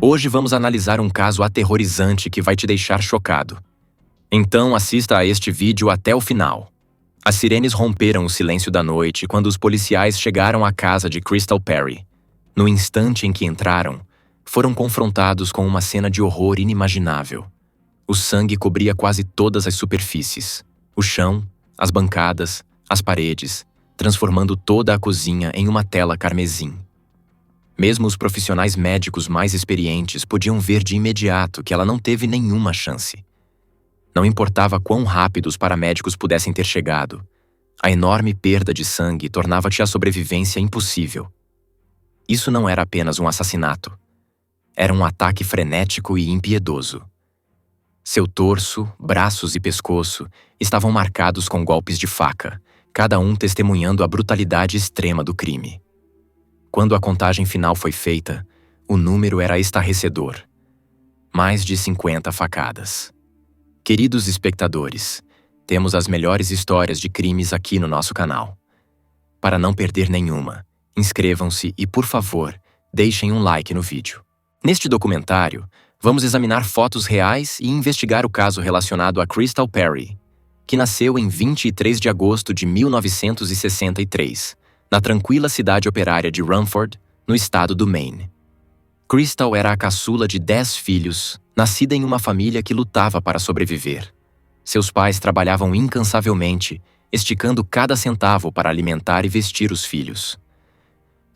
Hoje vamos analisar um caso aterrorizante que vai te deixar chocado. Então assista a este vídeo até o final. As sirenes romperam o silêncio da noite quando os policiais chegaram à casa de Crystal Perry. No instante em que entraram, foram confrontados com uma cena de horror inimaginável. O sangue cobria quase todas as superfícies, o chão, as bancadas, as paredes, transformando toda a cozinha em uma tela carmesim. Mesmo os profissionais médicos mais experientes podiam ver de imediato que ela não teve nenhuma chance. Não importava quão rápido os paramédicos pudessem ter chegado, a enorme perda de sangue tornava-te a sobrevivência impossível. Isso não era apenas um assassinato. Era um ataque frenético e impiedoso. Seu torso, braços e pescoço estavam marcados com golpes de faca, cada um testemunhando a brutalidade extrema do crime. Quando a contagem final foi feita, o número era estarrecedor. Mais de 50 facadas. Queridos espectadores, temos as melhores histórias de crimes aqui no nosso canal. Para não perder nenhuma, inscrevam-se e, por favor, deixem um like no vídeo. Neste documentário, vamos examinar fotos reais e investigar o caso relacionado a Crystal Perry, que nasceu em 23 de agosto de 1963, na tranquila cidade operária de Rumford, no estado do Maine. Crystal era a caçula de 10 filhos, nascida em uma família que lutava para sobreviver. Seus pais trabalhavam incansavelmente, esticando cada centavo para alimentar e vestir os filhos.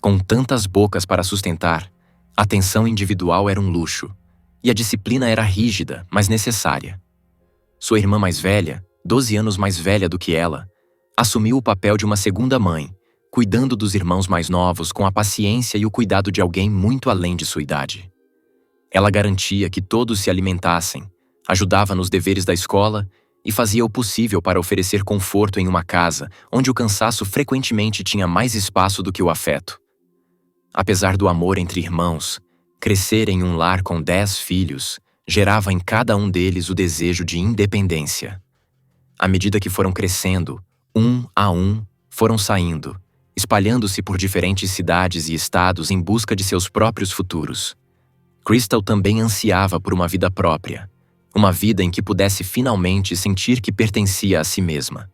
Com tantas bocas para sustentar, a atenção individual era um luxo, e a disciplina era rígida, mas necessária. Sua irmã mais velha, 12 anos mais velha do que ela, assumiu o papel de uma segunda mãe, cuidando dos irmãos mais novos com a paciência e o cuidado de alguém muito além de sua idade. Ela garantia que todos se alimentassem, ajudava nos deveres da escola e fazia o possível para oferecer conforto em uma casa onde o cansaço frequentemente tinha mais espaço do que o afeto. Apesar do amor entre irmãos, crescer em um lar com 10 filhos gerava em cada um deles o desejo de independência. À medida que foram crescendo, um a um, foram saindo, espalhando-se por diferentes cidades e estados em busca de seus próprios futuros. Crystal também ansiava por uma vida própria, uma vida em que pudesse finalmente sentir que pertencia a si mesma.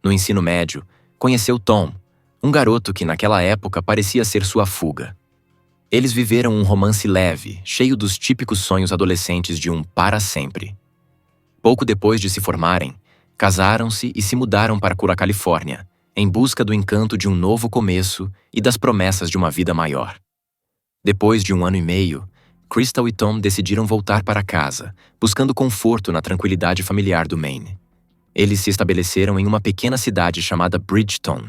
No ensino médio, conheceu Tom, um garoto que naquela época parecia ser sua fuga. Eles viveram um romance leve, cheio dos típicos sonhos adolescentes de um para sempre. Pouco depois de se formarem, casaram-se e se mudaram para Cura, Califórnia, em busca do encanto de um novo começo e das promessas de uma vida maior. Depois de 1 ano e meio, Crystal e Tom decidiram voltar para casa, buscando conforto na tranquilidade familiar do Maine. Eles se estabeleceram em uma pequena cidade chamada Bridgeton,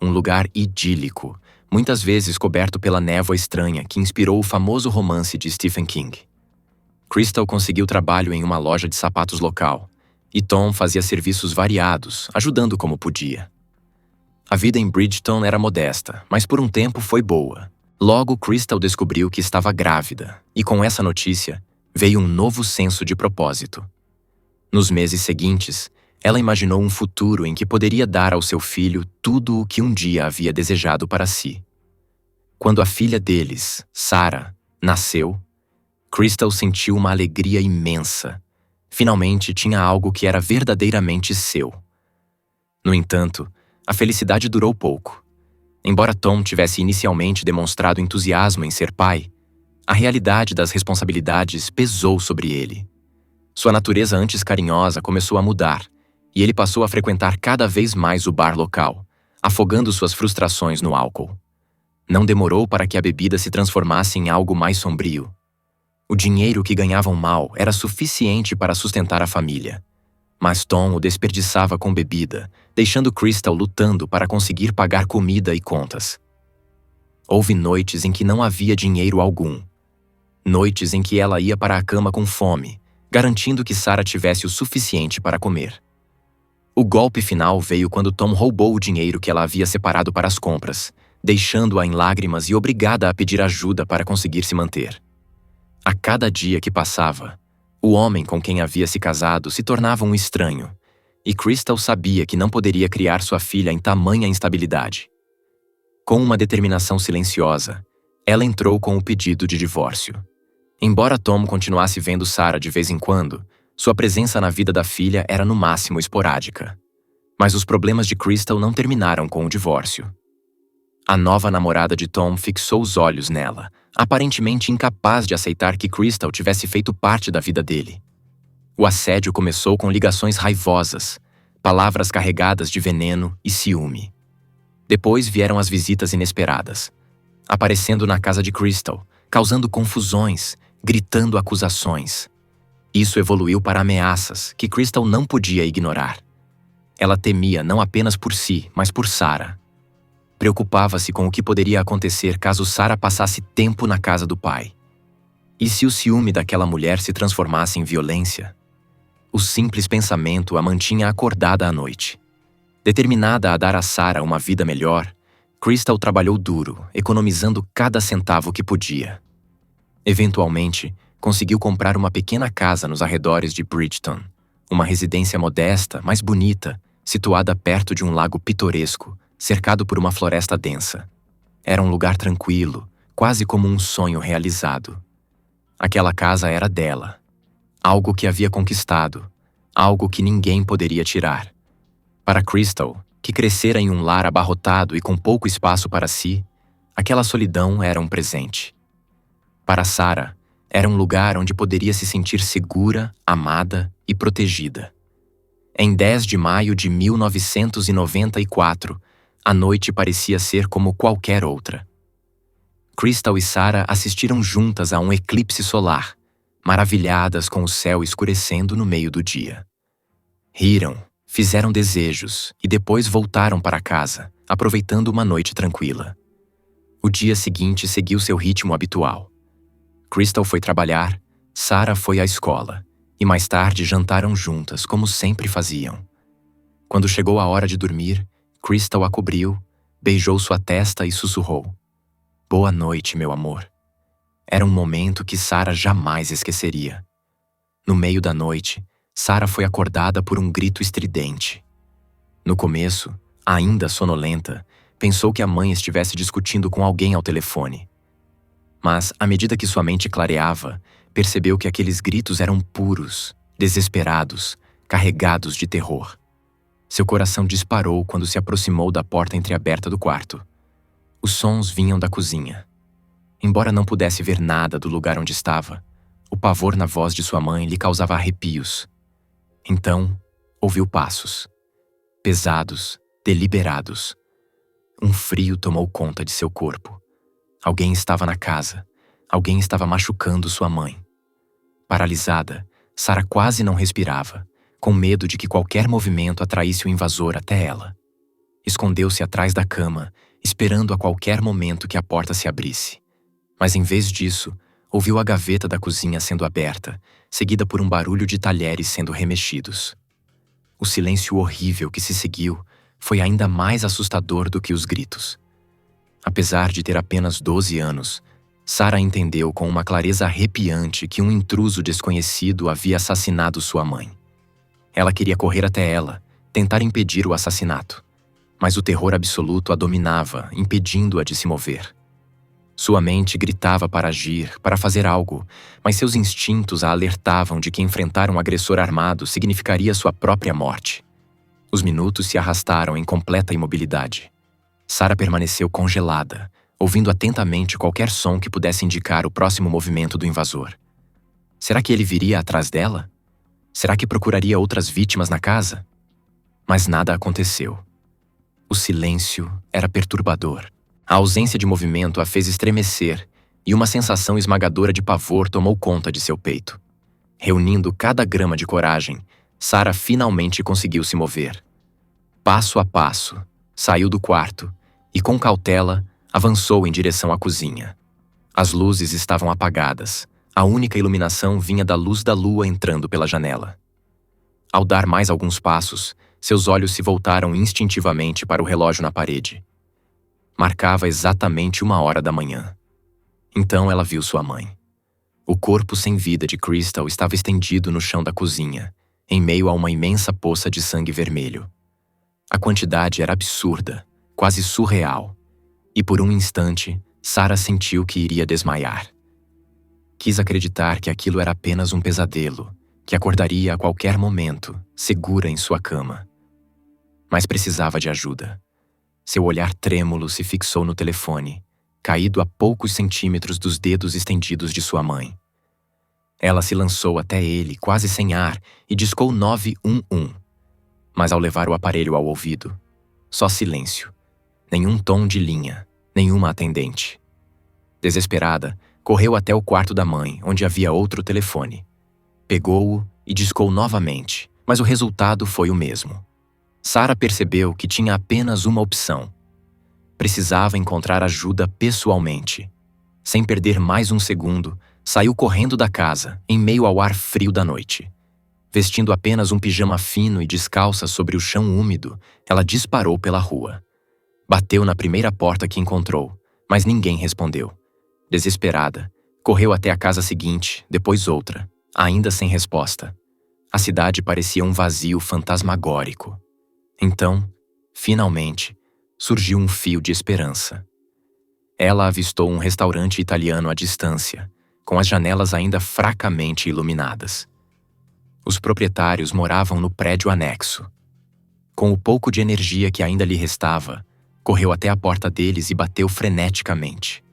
um lugar idílico, muitas vezes coberto pela névoa estranha que inspirou o famoso romance de Stephen King. Crystal conseguiu trabalho em uma loja de sapatos local, e Tom fazia serviços variados, ajudando como podia. A vida em Bridgeton era modesta, mas por um tempo foi boa. Logo, Crystal descobriu que estava grávida, e com essa notícia, veio um novo senso de propósito. Nos meses seguintes, ela imaginou um futuro em que poderia dar ao seu filho tudo o que um dia havia desejado para si. Quando a filha deles, Sarah, nasceu, Crystal sentiu uma alegria imensa. Finalmente tinha algo que era verdadeiramente seu. No entanto, a felicidade durou pouco. Embora Tom tivesse inicialmente demonstrado entusiasmo em ser pai, a realidade das responsabilidades pesou sobre ele. Sua natureza antes carinhosa começou a mudar, e ele passou a frequentar cada vez mais o bar local, afogando suas frustrações no álcool. Não demorou para que a bebida se transformasse em algo mais sombrio. O dinheiro que ganhavam mal era suficiente para sustentar a família, mas Tom o desperdiçava com bebida, deixando Crystal lutando para conseguir pagar comida e contas. Houve noites em que não havia dinheiro algum. Noites em que ela ia para a cama com fome, garantindo que Sarah tivesse o suficiente para comer. O golpe final veio quando Tom roubou o dinheiro que ela havia separado para as compras, deixando-a em lágrimas e obrigada a pedir ajuda para conseguir se manter. A cada dia que passava, o homem com quem havia se casado se tornava um estranho, e Crystal sabia que não poderia criar sua filha em tamanha instabilidade. Com uma determinação silenciosa, ela entrou com o pedido de divórcio. Embora Tom continuasse vendo Sarah de vez em quando, sua presença na vida da filha era no máximo esporádica. Mas os problemas de Crystal não terminaram com o divórcio. A nova namorada de Tom fixou os olhos nela, aparentemente incapaz de aceitar que Crystal tivesse feito parte da vida dele. O assédio começou com ligações raivosas, palavras carregadas de veneno e ciúme. Depois vieram as visitas inesperadas, aparecendo na casa de Crystal, causando confusões, gritando acusações. Isso evoluiu para ameaças que Crystal não podia ignorar. Ela temia não apenas por si, mas por Sarah. Preocupava-se com o que poderia acontecer caso Sarah passasse tempo na casa do pai. E se o ciúme daquela mulher se transformasse em violência? O simples pensamento a mantinha acordada à noite. Determinada a dar a Sarah uma vida melhor, Crystal trabalhou duro, economizando cada centavo que podia. Eventualmente, conseguiu comprar uma pequena casa nos arredores de Bridgeton, uma residência modesta, mas bonita, situada perto de um lago pitoresco, cercado por uma floresta densa. Era um lugar tranquilo, quase como um sonho realizado. Aquela casa era dela. Algo que havia conquistado, algo que ninguém poderia tirar. Para Crystal, que crescera em um lar abarrotado e com pouco espaço para si, aquela solidão era um presente. Para Sarah, era um lugar onde poderia se sentir segura, amada e protegida. Em 10 de maio de 1994, a noite parecia ser como qualquer outra. Crystal e Sarah assistiram juntas a um eclipse solar, maravilhadas com o céu escurecendo no meio do dia. Riram, fizeram desejos e depois voltaram para casa, aproveitando uma noite tranquila. O dia seguinte seguiu seu ritmo habitual. Crystal foi trabalhar, Sarah foi à escola, e mais tarde jantaram juntas, como sempre faziam. Quando chegou a hora de dormir, Crystal a cobriu, beijou sua testa e sussurrou: "Boa noite, meu amor." Era um momento que Sarah jamais esqueceria. No meio da noite, Sarah foi acordada por um grito estridente. No começo, ainda sonolenta, pensou que a mãe estivesse discutindo com alguém ao telefone. Mas, à medida que sua mente clareava, percebeu que aqueles gritos eram puros, desesperados, carregados de terror. Seu coração disparou quando se aproximou da porta entreaberta do quarto. Os sons vinham da cozinha. Embora não pudesse ver nada do lugar onde estava, o pavor na voz de sua mãe lhe causava arrepios. Então, ouviu passos. Pesados, deliberados. Um frio tomou conta de seu corpo. Alguém estava na casa. Alguém estava machucando sua mãe. Paralisada, Sarah quase não respirava, com medo de que qualquer movimento atraísse o invasor até ela. Escondeu-se atrás da cama, esperando a qualquer momento que a porta se abrisse. Mas em vez disso, ouviu a gaveta da cozinha sendo aberta, seguida por um barulho de talheres sendo remexidos. O silêncio horrível que se seguiu foi ainda mais assustador do que os gritos. Apesar de ter apenas 12 anos, Sarah entendeu com uma clareza arrepiante que um intruso desconhecido havia assassinado sua mãe. Ela queria correr até ela, tentar impedir o assassinato. Mas o terror absoluto a dominava, impedindo-a de se mover. Sua mente gritava para agir, para fazer algo, mas seus instintos a alertavam de que enfrentar um agressor armado significaria sua própria morte. Os minutos se arrastaram em completa imobilidade. Sarah permaneceu congelada, ouvindo atentamente qualquer som que pudesse indicar o próximo movimento do invasor. Será que ele viria atrás dela? Será que procuraria outras vítimas na casa? Mas nada aconteceu. O silêncio era perturbador. A ausência de movimento a fez estremecer e uma sensação esmagadora de pavor tomou conta de seu peito. Reunindo cada grama de coragem, Sarah finalmente conseguiu se mover. Passo a passo, saiu do quarto e, com cautela, avançou em direção à cozinha. As luzes estavam apagadas. A única iluminação vinha da luz da lua entrando pela janela. Ao dar mais alguns passos, seus olhos se voltaram instintivamente para o relógio na parede. Marcava exatamente 1h da manhã. Então ela viu sua mãe. O corpo sem vida de Crystal estava estendido no chão da cozinha, em meio a uma imensa poça de sangue vermelho. A quantidade era absurda, quase surreal, e por um instante, Sarah sentiu que iria desmaiar. Quis acreditar que aquilo era apenas um pesadelo, que acordaria a qualquer momento, segura em sua cama. Mas precisava de ajuda. Seu olhar trêmulo se fixou no telefone, caído a poucos centímetros dos dedos estendidos de sua mãe. Ela se lançou até ele, quase sem ar, e discou 911. Mas ao levar o aparelho ao ouvido, só silêncio. Nenhum tom de linha, nenhuma atendente. Desesperada, correu até o quarto da mãe, onde havia outro telefone. Pegou-o e discou novamente, mas o resultado foi o mesmo. Sarah percebeu que tinha apenas uma opção. Precisava encontrar ajuda pessoalmente. Sem perder mais um segundo, saiu correndo da casa, em meio ao ar frio da noite. Vestindo apenas um pijama fino e descalça sobre o chão úmido, ela disparou pela rua. Bateu na primeira porta que encontrou, mas ninguém respondeu. Desesperada, correu até a casa seguinte, depois outra, ainda sem resposta. A cidade parecia um vazio fantasmagórico. Então, finalmente, surgiu um fio de esperança. Ela avistou um restaurante italiano à distância, com as janelas ainda fracamente iluminadas. Os proprietários moravam no prédio anexo. Com o pouco de energia que ainda lhe restava, correu até a porta deles e bateu freneticamente.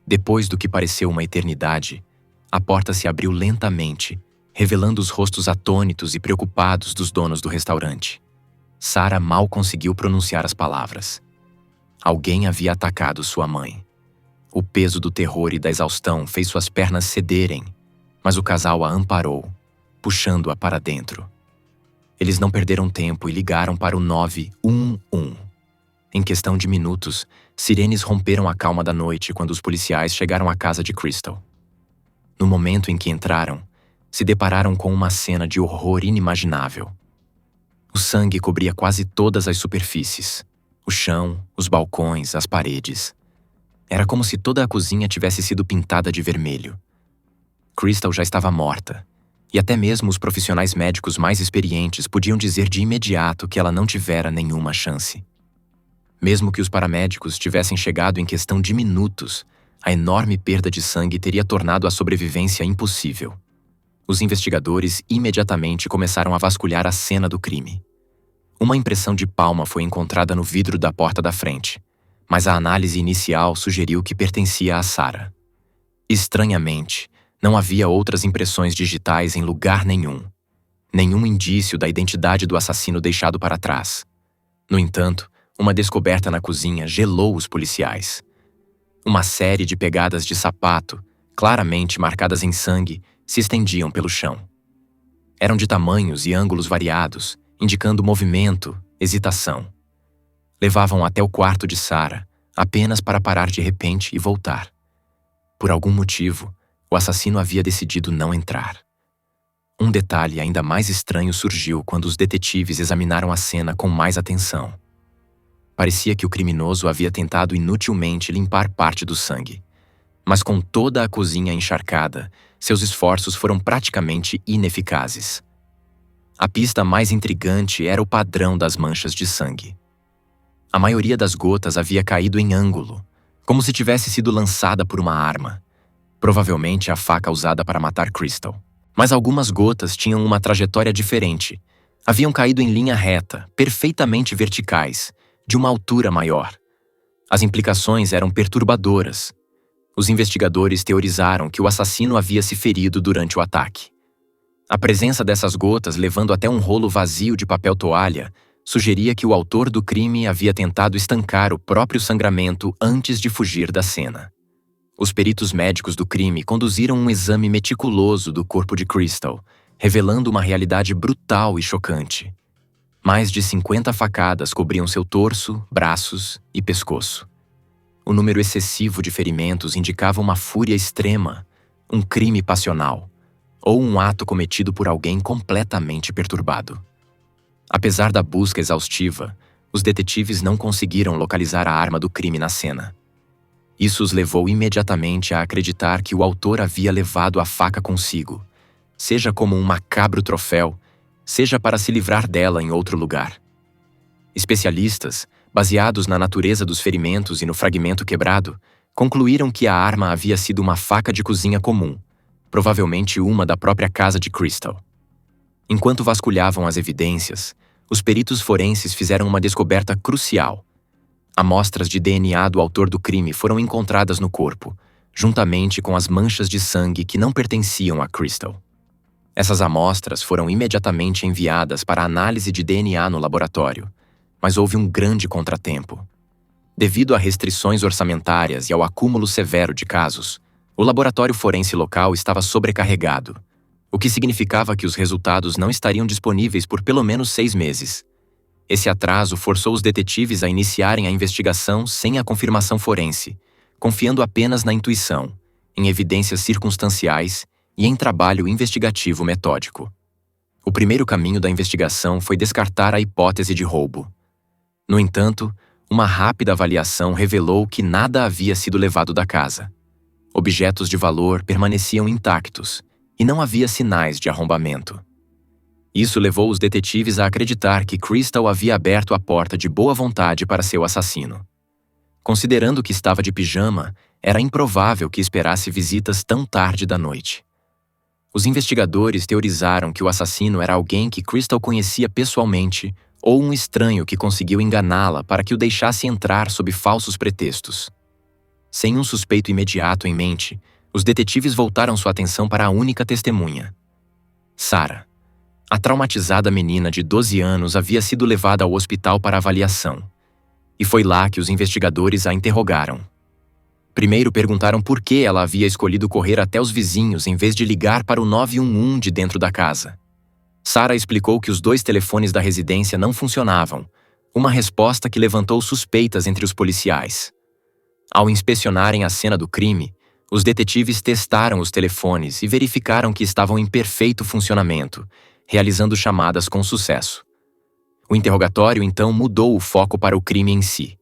Depois do que pareceu uma eternidade, a porta se abriu lentamente, revelando os rostos atônitos e preocupados dos donos do restaurante. Sarah mal conseguiu pronunciar as palavras. Alguém havia atacado sua mãe. O peso do terror e da exaustão fez suas pernas cederem, mas o casal a amparou, puxando-a para dentro. Eles não perderam tempo e ligaram para o 911. Em questão de minutos, sirenes romperam a calma da noite quando os policiais chegaram à casa de Crystal. No momento em que entraram, se depararam com uma cena de horror inimaginável. O sangue cobria quase todas as superfícies. O chão, os balcões, as paredes. Era como se toda a cozinha tivesse sido pintada de vermelho. Crystal já estava morta, e até mesmo os profissionais médicos mais experientes podiam dizer de imediato que ela não tivera nenhuma chance. Mesmo que os paramédicos tivessem chegado em questão de minutos, a enorme perda de sangue teria tornado a sobrevivência impossível. Os investigadores imediatamente começaram a vasculhar a cena do crime. Uma impressão de palma foi encontrada no vidro da porta da frente, mas a análise inicial sugeriu que pertencia a Sarah. Estranhamente, não havia outras impressões digitais em lugar nenhum. Nenhum indício da identidade do assassino deixado para trás. No entanto, uma descoberta na cozinha gelou os policiais. Uma série de pegadas de sapato, claramente marcadas em sangue, se estendiam pelo chão. Eram de tamanhos e ângulos variados, indicando movimento, hesitação. Levavam até o quarto de Sarah, apenas para parar de repente e voltar. Por algum motivo, o assassino havia decidido não entrar. Um detalhe ainda mais estranho surgiu quando os detetives examinaram a cena com mais atenção. Parecia que o criminoso havia tentado inutilmente limpar parte do sangue. Mas com toda a cozinha encharcada, seus esforços foram praticamente ineficazes. A pista mais intrigante era o padrão das manchas de sangue. A maioria das gotas havia caído em ângulo, como se tivesse sido lançada por uma arma, provavelmente a faca usada para matar Crystal. Mas algumas gotas tinham uma trajetória diferente. Haviam caído em linha reta, perfeitamente verticais, de uma altura maior. As implicações eram perturbadoras. Os investigadores teorizaram que o assassino havia se ferido durante o ataque. A presença dessas gotas levando até um rolo vazio de papel toalha sugeria que o autor do crime havia tentado estancar o próprio sangramento antes de fugir da cena. Os peritos médicos do crime conduziram um exame meticuloso do corpo de Crystal, revelando uma realidade brutal e chocante. Mais de 50 facadas cobriam seu torso, braços e pescoço. O número excessivo de ferimentos indicava uma fúria extrema, um crime passional, ou um ato cometido por alguém completamente perturbado. Apesar da busca exaustiva, os detetives não conseguiram localizar a arma do crime na cena. Isso os levou imediatamente a acreditar que o autor havia levado a faca consigo, seja como um macabro troféu, seja para se livrar dela em outro lugar. Especialistas, baseados na natureza dos ferimentos e no fragmento quebrado, concluíram que a arma havia sido uma faca de cozinha comum, provavelmente uma da própria casa de Crystal. Enquanto vasculhavam as evidências, os peritos forenses fizeram uma descoberta crucial. Amostras de DNA do autor do crime foram encontradas no corpo, juntamente com as manchas de sangue que não pertenciam a Crystal. Essas amostras foram imediatamente enviadas para análise de DNA no laboratório, mas houve um grande contratempo. Devido a restrições orçamentárias e ao acúmulo severo de casos, o laboratório forense local estava sobrecarregado, o que significava que os resultados não estariam disponíveis por pelo menos 6 meses. Esse atraso forçou os detetives a iniciarem a investigação sem a confirmação forense, confiando apenas na intuição, em evidências circunstanciais e em trabalho investigativo metódico. O primeiro caminho da investigação foi descartar a hipótese de roubo. No entanto, uma rápida avaliação revelou que nada havia sido levado da casa. Objetos de valor permaneciam intactos e não havia sinais de arrombamento. Isso levou os detetives a acreditar que Crystal havia aberto a porta de boa vontade para seu assassino. Considerando que estava de pijama, era improvável que esperasse visitas tão tarde da noite. Os investigadores teorizaram que o assassino era alguém que Crystal conhecia pessoalmente ou um estranho que conseguiu enganá-la para que o deixasse entrar sob falsos pretextos. Sem um suspeito imediato em mente, os detetives voltaram sua atenção para a única testemunha. Sarah. A traumatizada menina de 12 anos havia sido levada ao hospital para avaliação. E foi lá que os investigadores a interrogaram. Primeiro perguntaram por que ela havia escolhido correr até os vizinhos em vez de ligar para o 911 de dentro da casa. Sarah explicou que os 2 telefones da residência não funcionavam, uma resposta que levantou suspeitas entre os policiais. Ao inspecionarem a cena do crime, os detetives testaram os telefones e verificaram que estavam em perfeito funcionamento, realizando chamadas com sucesso. O interrogatório então mudou o foco para o crime em si.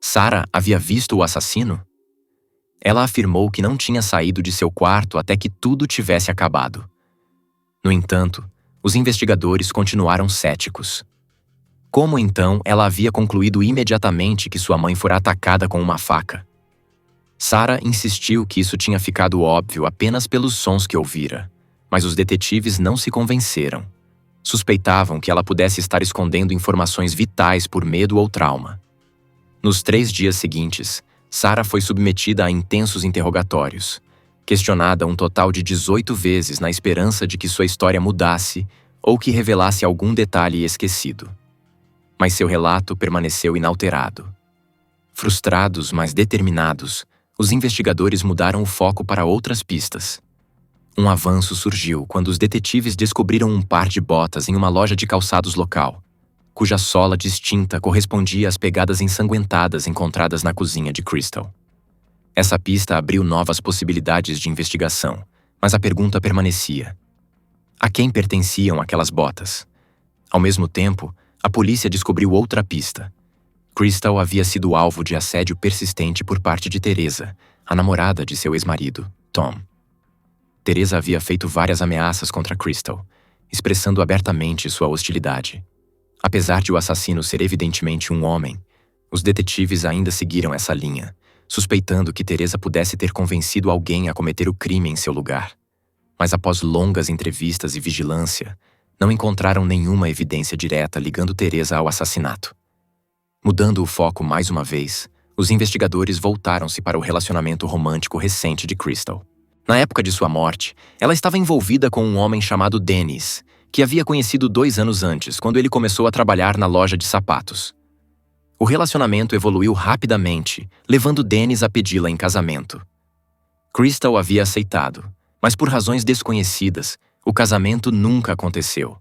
Sarah havia visto o assassino? Ela afirmou que não tinha saído de seu quarto até que tudo tivesse acabado. No entanto, os investigadores continuaram céticos. Como então ela havia concluído imediatamente que sua mãe fora atacada com uma faca? Sarah insistiu que isso tinha ficado óbvio apenas pelos sons que ouvira, mas os detetives não se convenceram. Suspeitavam que ela pudesse estar escondendo informações vitais por medo ou trauma. Nos 3 dias seguintes, Sarah foi submetida a intensos interrogatórios, questionada um total de 18 vezes na esperança de que sua história mudasse ou que revelasse algum detalhe esquecido. Mas seu relato permaneceu inalterado. Frustrados, mas determinados, os investigadores mudaram o foco para outras pistas. Um avanço surgiu quando os detetives descobriram um par de botas em uma loja de calçados local, cuja sola distinta correspondia às pegadas ensanguentadas encontradas na cozinha de Crystal. Essa pista abriu novas possibilidades de investigação, mas a pergunta permanecia: a quem pertenciam aquelas botas? Ao mesmo tempo, a polícia descobriu outra pista. Crystal havia sido alvo de assédio persistente por parte de Teresa, a namorada de seu ex-marido, Tom. Teresa havia feito várias ameaças contra Crystal, expressando abertamente sua hostilidade. Apesar de o assassino ser evidentemente um homem, os detetives ainda seguiram essa linha, suspeitando que Teresa pudesse ter convencido alguém a cometer o crime em seu lugar. Mas após longas entrevistas e vigilância, não encontraram nenhuma evidência direta ligando Teresa ao assassinato. Mudando o foco mais uma vez, os investigadores voltaram-se para o relacionamento romântico recente de Crystal. Na época de sua morte, ela estava envolvida com um homem chamado Dennis, que havia conhecido 2 anos antes, quando ele começou a trabalhar na loja de sapatos. O relacionamento evoluiu rapidamente, levando Dennis a pedi-la em casamento. Crystal havia aceitado, mas por razões desconhecidas, o casamento nunca aconteceu.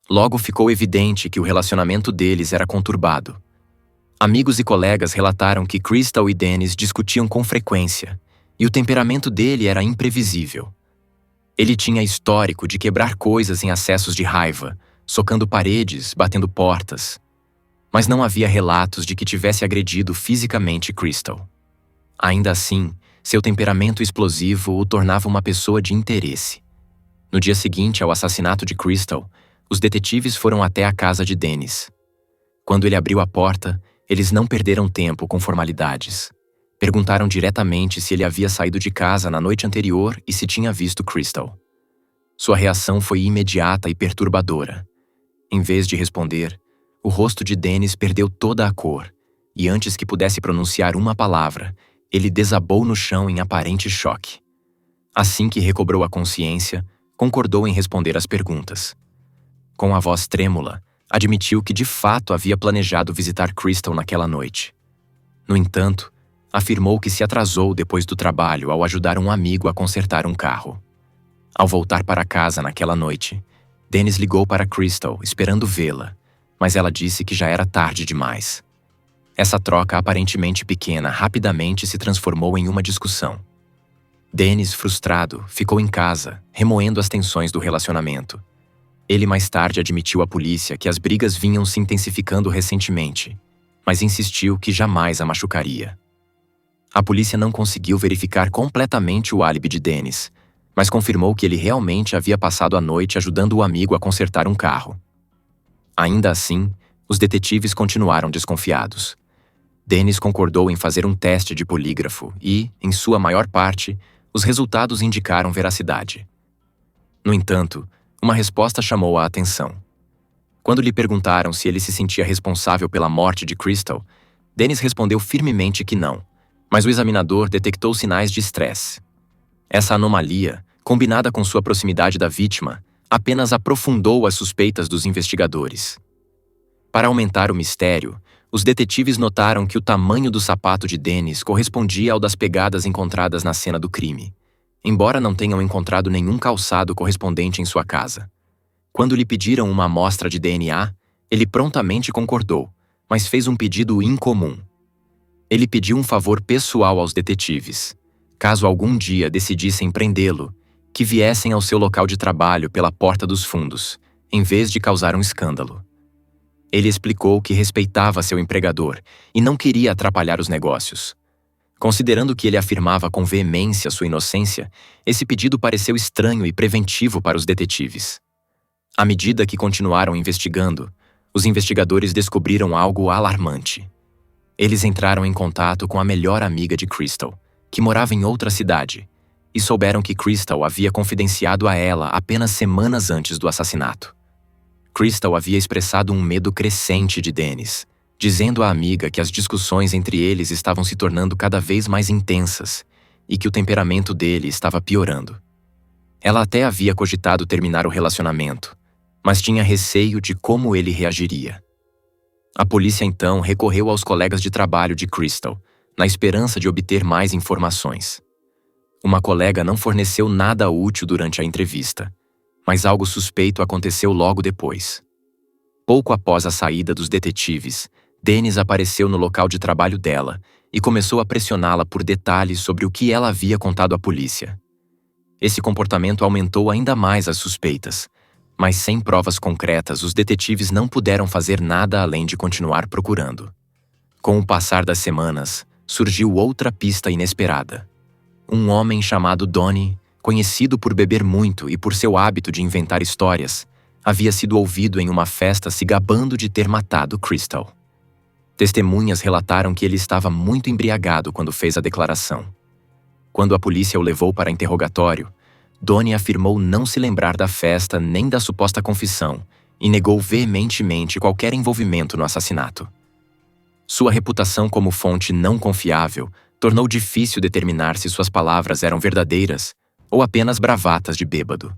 Logo ficou evidente que o relacionamento deles era conturbado. Amigos e colegas relataram que Crystal e Dennis discutiam com frequência, e o temperamento dele era imprevisível. Ele tinha histórico de quebrar coisas em acessos de raiva, socando paredes, batendo portas. Mas não havia relatos de que tivesse agredido fisicamente Crystal. Ainda assim, seu temperamento explosivo o tornava uma pessoa de interesse. No dia seguinte ao assassinato de Crystal, os detetives foram até a casa de Dennis. Quando ele abriu a porta, eles não perderam tempo com formalidades. Perguntaram diretamente se ele havia saído de casa na noite anterior e se tinha visto Crystal. Sua reação foi imediata e perturbadora. Em vez de responder, o rosto de Dennis perdeu toda a cor, e antes que pudesse pronunciar uma palavra, ele desabou no chão em aparente choque. Assim que recobrou a consciência, concordou em responder às perguntas. Com a voz trêmula, admitiu que de fato havia planejado visitar Crystal naquela noite. No entanto, afirmou que se atrasou depois do trabalho ao ajudar um amigo a consertar um carro. Ao voltar para casa naquela noite, Dennis ligou para Crystal esperando vê-la, mas ela disse que já era tarde demais. Essa troca aparentemente pequena rapidamente se transformou em uma discussão. Dennis, frustrado, ficou em casa, remoendo as tensões do relacionamento. Ele mais tarde admitiu à polícia que as brigas vinham se intensificando recentemente, mas insistiu que jamais a machucaria. A polícia não conseguiu verificar completamente o álibi de Dennis, mas confirmou que ele realmente havia passado a noite ajudando o amigo a consertar um carro. Ainda assim, os detetives continuaram desconfiados. Dennis concordou em fazer um teste de polígrafo e, em sua maior parte, os resultados indicaram veracidade. No entanto, uma resposta chamou a atenção. Quando lhe perguntaram se ele se sentia responsável pela morte de Crystal, Dennis respondeu firmemente que não, mas o examinador detectou sinais de estresse. Essa anomalia, combinada com sua proximidade da vítima, apenas aprofundou as suspeitas dos investigadores. Para aumentar o mistério, os detetives notaram que o tamanho do sapato de Dennis correspondia ao das pegadas encontradas na cena do crime, embora não tenham encontrado nenhum calçado correspondente em sua casa. Quando lhe pediram uma amostra de DNA, ele prontamente concordou, mas fez um pedido incomum. Ele pediu um favor pessoal aos detetives. Caso algum dia decidissem prendê-lo, que viessem ao seu local de trabalho pela porta dos fundos, em vez de causar um escândalo. Ele explicou que respeitava seu empregador e não queria atrapalhar os negócios. Considerando que ele afirmava com veemência sua inocência, esse pedido pareceu estranho e preventivo para os detetives. À medida que continuaram investigando, os investigadores descobriram algo alarmante. Eles entraram em contato com a melhor amiga de Crystal, que morava em outra cidade, e souberam que Crystal havia confidenciado a ela apenas semanas antes do assassinato. Crystal havia expressado um medo crescente de Dennis, dizendo à amiga que as discussões entre eles estavam se tornando cada vez mais intensas e que o temperamento dele estava piorando. Ela até havia cogitado terminar o relacionamento, mas tinha receio de como ele reagiria. A polícia então recorreu aos colegas de trabalho de Crystal, na esperança de obter mais informações. Uma colega não forneceu nada útil durante a entrevista, mas algo suspeito aconteceu logo depois. Pouco após a saída dos detetives, Dennis apareceu no local de trabalho dela e começou a pressioná-la por detalhes sobre o que ela havia contado à polícia. Esse comportamento aumentou ainda mais as suspeitas, mas sem provas concretas, os detetives não puderam fazer nada além de continuar procurando. Com o passar das semanas, surgiu outra pista inesperada. Um homem chamado Donnie, conhecido por beber muito e por seu hábito de inventar histórias, havia sido ouvido em uma festa se gabando de ter matado Crystal. Testemunhas relataram que ele estava muito embriagado quando fez a declaração. Quando a polícia o levou para interrogatório, Donnie afirmou não se lembrar da festa nem da suposta confissão e negou veementemente qualquer envolvimento no assassinato. Sua reputação como fonte não confiável tornou difícil determinar se suas palavras eram verdadeiras ou apenas bravatas de bêbado.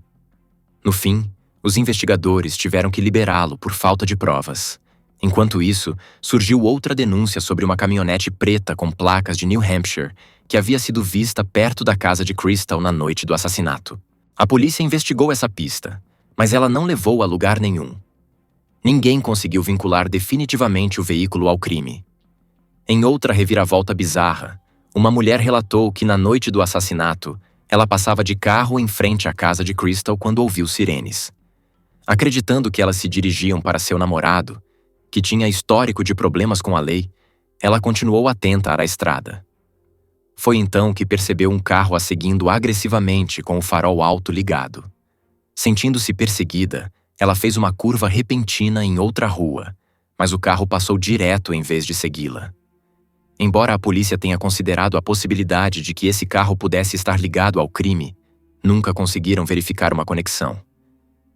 No fim, os investigadores tiveram que liberá-lo por falta de provas. Enquanto isso, surgiu outra denúncia sobre uma caminhonete preta com placas de New Hampshire que havia sido vista perto da casa de Crystal na noite do assassinato. A polícia investigou essa pista, mas ela não levou a lugar nenhum. Ninguém conseguiu vincular definitivamente o veículo ao crime. Em outra reviravolta bizarra, uma mulher relatou que na noite do assassinato, ela passava de carro em frente à casa de Crystal quando ouviu sirenes. Acreditando que elas se dirigiam para seu namorado, que tinha histórico de problemas com a lei, ela continuou atenta à estrada. Foi então que percebeu um carro a seguindo agressivamente com o farol alto ligado. Sentindo-se perseguida, ela fez uma curva repentina em outra rua, mas o carro passou direto em vez de segui-la. Embora a polícia tenha considerado a possibilidade de que esse carro pudesse estar ligado ao crime, nunca conseguiram verificar uma conexão.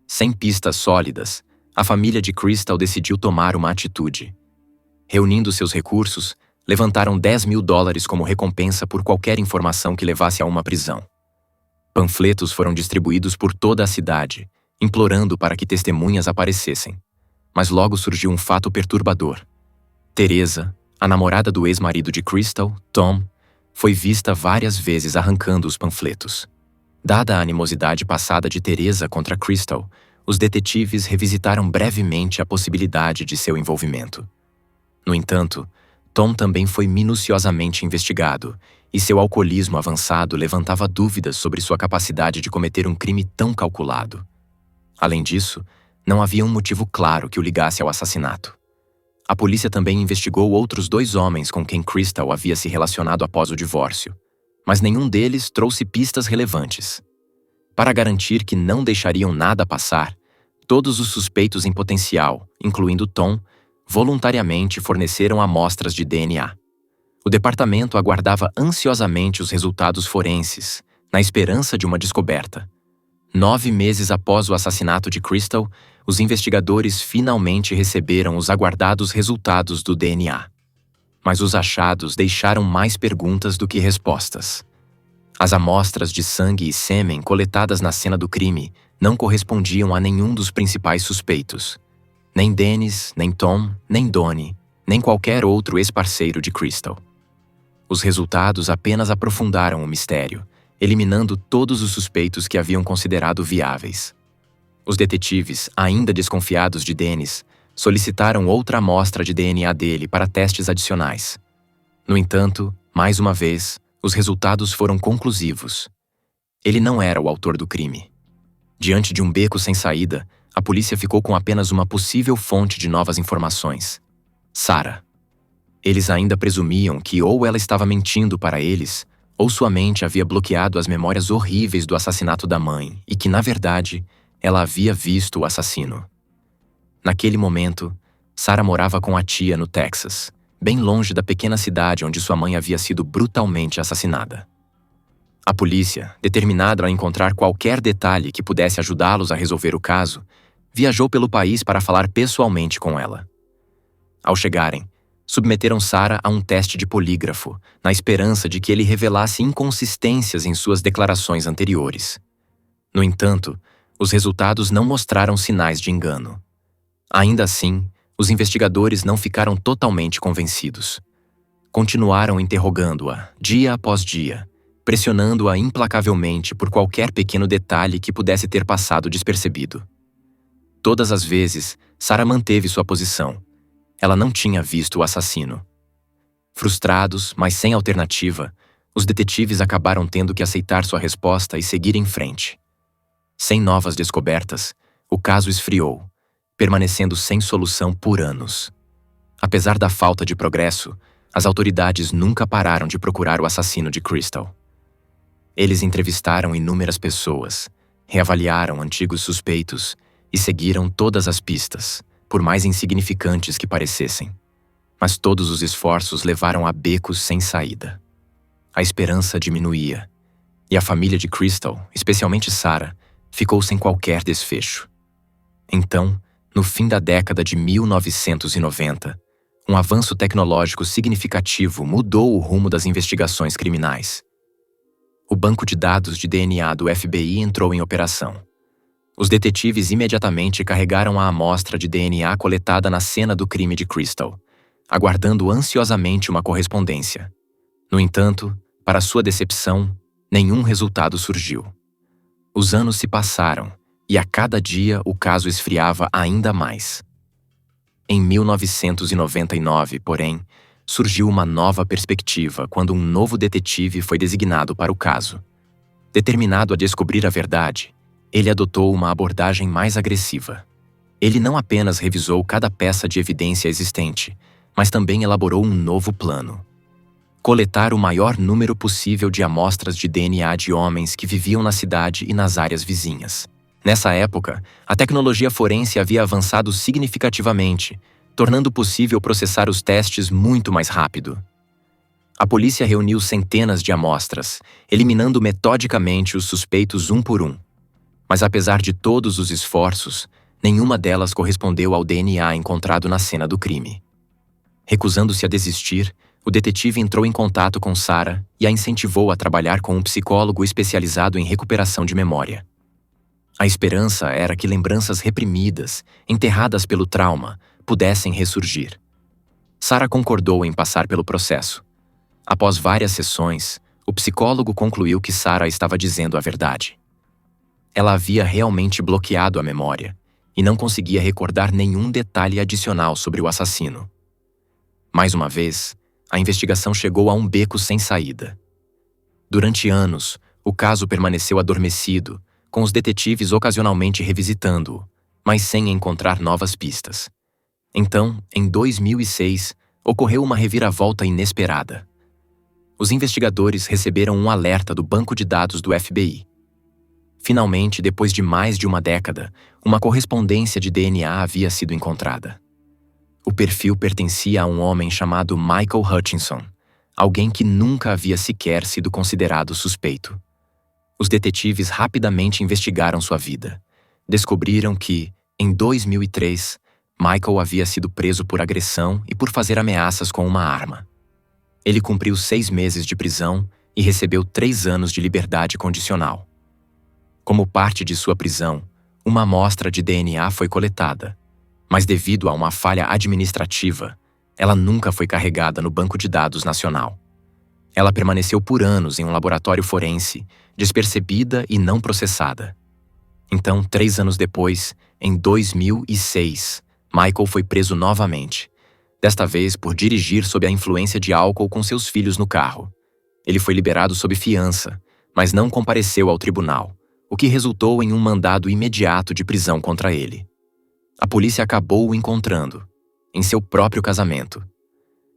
Sem pistas sólidas, a família de Crystal decidiu tomar uma atitude. Reunindo seus recursos, levantaram $10.000 como recompensa por qualquer informação que levasse a uma prisão. Panfletos foram distribuídos por toda a cidade, implorando para que testemunhas aparecessem. Mas logo surgiu um fato perturbador. Teresa, a namorada do ex-marido de Crystal, Tom, foi vista várias vezes arrancando os panfletos. Dada a animosidade passada de Teresa contra Crystal, os detetives revisitaram brevemente a possibilidade de seu envolvimento. No entanto, Tom também foi minuciosamente investigado, e seu alcoolismo avançado levantava dúvidas sobre sua capacidade de cometer um crime tão calculado. Além disso, não havia um motivo claro que o ligasse ao assassinato. A polícia também investigou outros 2 homens com quem Crystal havia se relacionado após o divórcio, mas nenhum deles trouxe pistas relevantes. Para garantir que não deixariam nada passar, todos os suspeitos em potencial, incluindo Tom, voluntariamente forneceram amostras de DNA. O departamento aguardava ansiosamente os resultados forenses, na esperança de uma descoberta. 9 meses após o assassinato de Crystal, os investigadores finalmente receberam os aguardados resultados do DNA. Mas os achados deixaram mais perguntas do que respostas. As amostras de sangue e sêmen coletadas na cena do crime não correspondiam a nenhum dos principais suspeitos. Nem Dennis, nem Tom, nem Donnie, nem qualquer outro ex-parceiro de Crystal. Os resultados apenas aprofundaram o mistério, eliminando todos os suspeitos que haviam considerado viáveis. Os detetives, ainda desconfiados de Dennis, solicitaram outra amostra de DNA dele para testes adicionais. No entanto, mais uma vez, os resultados foram conclusivos. Ele não era o autor do crime. Diante de um beco sem saída, a polícia ficou com apenas uma possível fonte de novas informações: Sarah. Eles ainda presumiam que ou ela estava mentindo para eles, ou sua mente havia bloqueado as memórias horríveis do assassinato da mãe e que, na verdade, ela havia visto o assassino. Naquele momento, Sarah morava com a tia no Texas, bem longe da pequena cidade onde sua mãe havia sido brutalmente assassinada. A polícia, determinada a encontrar qualquer detalhe que pudesse ajudá-los a resolver o caso, viajou pelo país para falar pessoalmente com ela. Ao chegarem, submeteram Sarah a um teste de polígrafo, na esperança de que ele revelasse inconsistências em suas declarações anteriores. No entanto, os resultados não mostraram sinais de engano. Ainda assim, os investigadores não ficaram totalmente convencidos. Continuaram interrogando-a, dia após dia, pressionando-a implacavelmente por qualquer pequeno detalhe que pudesse ter passado despercebido. Todas as vezes, Sarah manteve sua posição. Ela não tinha visto o assassino. Frustrados, mas sem alternativa, os detetives acabaram tendo que aceitar sua resposta e seguir em frente. Sem novas descobertas, o caso esfriou, permanecendo sem solução por anos. Apesar da falta de progresso, as autoridades nunca pararam de procurar o assassino de Crystal. Eles entrevistaram inúmeras pessoas, reavaliaram antigos suspeitos e seguiram todas as pistas, por mais insignificantes que parecessem. Mas todos os esforços levaram a becos sem saída. A esperança diminuía, e a família de Crystal, especialmente Sarah, ficou sem qualquer desfecho. Então, no fim da década de 1990, um avanço tecnológico significativo mudou o rumo das investigações criminais. O banco de dados de DNA do FBI entrou em operação. Os detetives imediatamente carregaram a amostra de DNA coletada na cena do crime de Crystal, aguardando ansiosamente uma correspondência. No entanto, para sua decepção, nenhum resultado surgiu. Os anos se passaram, e a cada dia o caso esfriava ainda mais. Em 1999, porém, surgiu uma nova perspectiva quando um novo detetive foi designado para o caso. Determinado a descobrir a verdade, ele adotou uma abordagem mais agressiva. Ele não apenas revisou cada peça de evidência existente, mas também elaborou um novo plano: coletar o maior número possível de amostras de DNA de homens que viviam na cidade e nas áreas vizinhas. Nessa época, a tecnologia forense havia avançado significativamente, tornando possível processar os testes muito mais rápido. A polícia reuniu centenas de amostras, eliminando metodicamente os suspeitos um por um. Mas apesar de todos os esforços, nenhuma delas correspondeu ao DNA encontrado na cena do crime. Recusando-se a desistir, o detetive entrou em contato com Sarah e a incentivou a trabalhar com um psicólogo especializado em recuperação de memória. A esperança era que lembranças reprimidas, enterradas pelo trauma, pudessem ressurgir. Sarah concordou em passar pelo processo. Após várias sessões, o psicólogo concluiu que Sarah estava dizendo a verdade. Ela havia realmente bloqueado a memória e não conseguia recordar nenhum detalhe adicional sobre o assassino. Mais uma vez, a investigação chegou a um beco sem saída. Durante anos, o caso permaneceu adormecido, com os detetives ocasionalmente revisitando-o, mas sem encontrar novas pistas. Então, em 2006, ocorreu uma reviravolta inesperada. Os investigadores receberam um alerta do banco de dados do FBI. Finalmente, depois de mais de uma década, uma correspondência de DNA havia sido encontrada. O perfil pertencia a um homem chamado Michael Hutchinson, alguém que nunca havia sequer sido considerado suspeito. Os detetives rapidamente investigaram sua vida. Descobriram que, em 2003, Michael havia sido preso por agressão e por fazer ameaças com uma arma. Ele cumpriu 6 meses de prisão e recebeu 3 anos de liberdade condicional. Como parte de sua prisão, uma amostra de DNA foi coletada, mas devido a uma falha administrativa, ela nunca foi carregada no Banco de Dados Nacional. Ela permaneceu por anos em um laboratório forense, despercebida e não processada. Então, 3 anos depois, em 2006, Michael foi preso novamente, desta vez por dirigir sob a influência de álcool com seus filhos no carro. Ele foi liberado sob fiança, mas não compareceu ao tribunal, o que resultou em um mandado imediato de prisão contra ele. A polícia acabou o encontrando, em seu próprio casamento.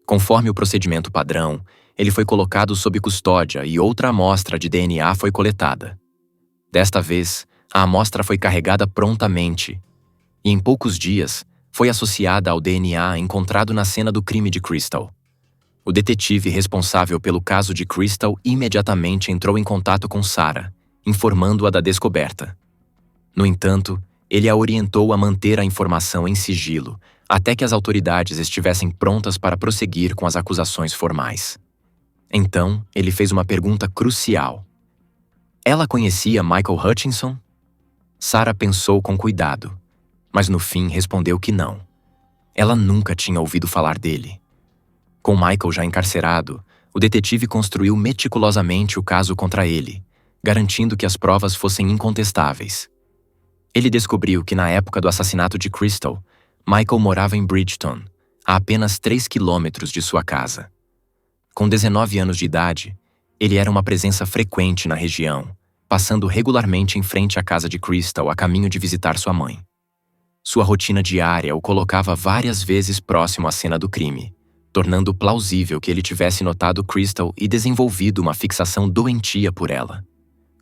Conforme o procedimento padrão, ele foi colocado sob custódia e outra amostra de DNA foi coletada. Desta vez, a amostra foi carregada prontamente, e em poucos dias, foi associada ao DNA encontrado na cena do crime de Crystal. O detetive responsável pelo caso de Crystal imediatamente entrou em contato com Sarah, informando-a da descoberta. No entanto, ele a orientou a manter a informação em sigilo, até que as autoridades estivessem prontas para prosseguir com as acusações formais. Então, ele fez uma pergunta crucial. Ela conhecia Michael Hutchinson? Sarah pensou com cuidado, mas no fim respondeu que não. Ela nunca tinha ouvido falar dele. Com Michael já encarcerado, o detetive construiu meticulosamente o caso contra ele, garantindo que as provas fossem incontestáveis. Ele descobriu que na época do assassinato de Crystal, Michael morava em Bridgeton, a apenas 3 quilômetros de sua casa. Com 19 anos de idade, ele era uma presença frequente na região, passando regularmente em frente à casa de Crystal a caminho de visitar sua mãe. Sua rotina diária o colocava várias vezes próximo à cena do crime, tornando plausível que ele tivesse notado Crystal e desenvolvido uma fixação doentia por ela.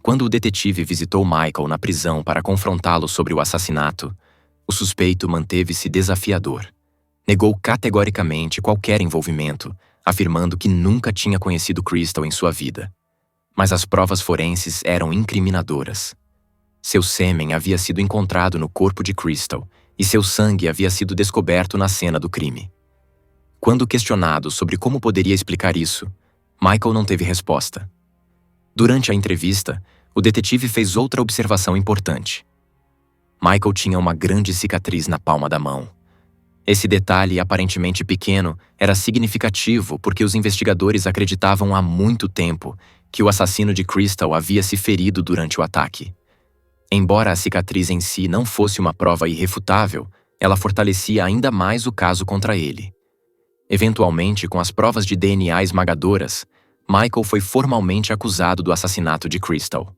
Quando o detetive visitou Michael na prisão para confrontá-lo sobre o assassinato, o suspeito manteve-se desafiador. Negou categoricamente qualquer envolvimento, afirmando que nunca tinha conhecido Crystal em sua vida. Mas as provas forenses eram incriminadoras. Seu sêmen havia sido encontrado no corpo de Crystal e seu sangue havia sido descoberto na cena do crime. Quando questionado sobre como poderia explicar isso, Michael não teve resposta. Durante a entrevista, o detetive fez outra observação importante. Michael tinha uma grande cicatriz na palma da mão. Esse detalhe, aparentemente pequeno, era significativo porque os investigadores acreditavam há muito tempo que o assassino de Crystal havia se ferido durante o ataque. Embora a cicatriz em si não fosse uma prova irrefutável, ela fortalecia ainda mais o caso contra ele. Eventualmente, com as provas de DNA esmagadoras, Michael foi formalmente acusado do assassinato de Crystal.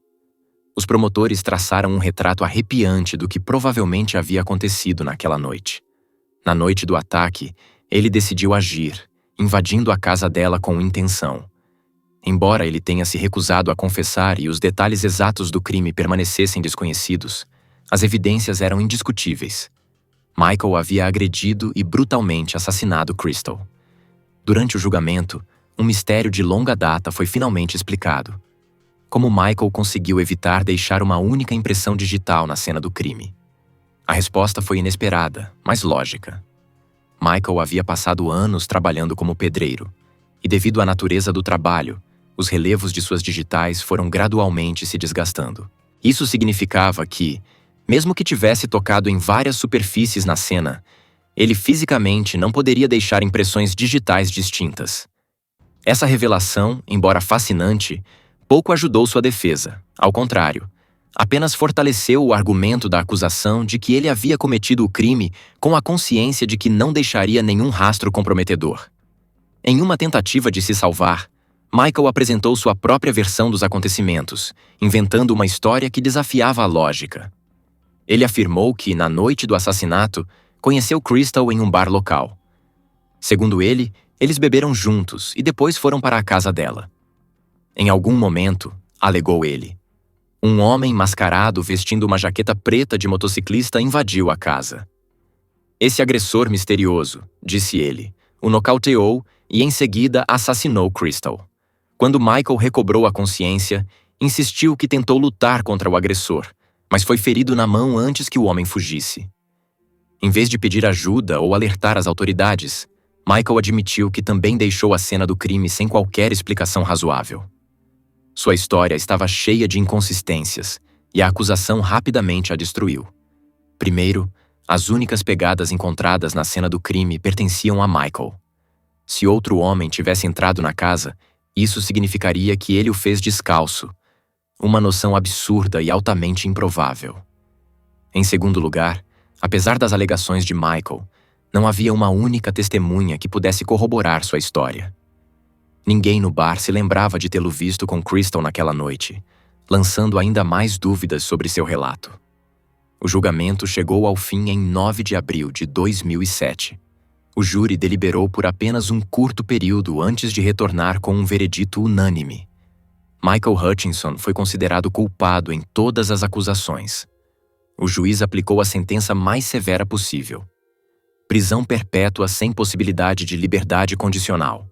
Os promotores traçaram um retrato arrepiante do que provavelmente havia acontecido naquela noite. Na noite do ataque, ele decidiu agir, invadindo a casa dela com intenção. Embora ele tenha se recusado a confessar e os detalhes exatos do crime permanecessem desconhecidos, as evidências eram indiscutíveis. Michael havia agredido e brutalmente assassinado Crystal. Durante o julgamento, um mistério de longa data foi finalmente explicado. Como Michael conseguiu evitar deixar uma única impressão digital na cena do crime? A resposta foi inesperada, mas lógica. Michael havia passado anos trabalhando como pedreiro, e devido à natureza do trabalho, os relevos de suas digitais foram gradualmente se desgastando. Isso significava que, mesmo que tivesse tocado em várias superfícies na cena, ele fisicamente não poderia deixar impressões digitais distintas. Essa revelação, embora fascinante, pouco ajudou sua defesa. Ao contrário, apenas fortaleceu o argumento da acusação de que ele havia cometido o crime com a consciência de que não deixaria nenhum rastro comprometedor. Em uma tentativa de se salvar, Michael apresentou sua própria versão dos acontecimentos, inventando uma história que desafiava a lógica. Ele afirmou que, na noite do assassinato, conheceu Crystal em um bar local. Segundo ele, eles beberam juntos e depois foram para a casa dela. Em algum momento, alegou ele, um homem mascarado vestindo uma jaqueta preta de motociclista invadiu a casa. Esse agressor misterioso, disse ele, o nocauteou e em seguida assassinou Crystal. Quando Michael recobrou a consciência, insistiu que tentou lutar contra o agressor, mas foi ferido na mão antes que o homem fugisse. Em vez de pedir ajuda ou alertar as autoridades, Michael admitiu que também deixou a cena do crime sem qualquer explicação razoável. Sua história estava cheia de inconsistências, e a acusação rapidamente a destruiu. Primeiro, as únicas pegadas encontradas na cena do crime pertenciam a Michael. Se outro homem tivesse entrado na casa, isso significaria que ele o fez descalço, uma noção absurda e altamente improvável. Em segundo lugar, apesar das alegações de Michael, não havia uma única testemunha que pudesse corroborar sua história. Ninguém no bar se lembrava de tê-lo visto com Crystal naquela noite, lançando ainda mais dúvidas sobre seu relato. O julgamento chegou ao fim em 9 de abril de 2007. O júri deliberou por apenas um curto período antes de retornar com um veredito unânime. Michael Hutchinson foi considerado culpado em todas as acusações. O juiz aplicou a sentença mais severa possível: prisão perpétua sem possibilidade de liberdade condicional.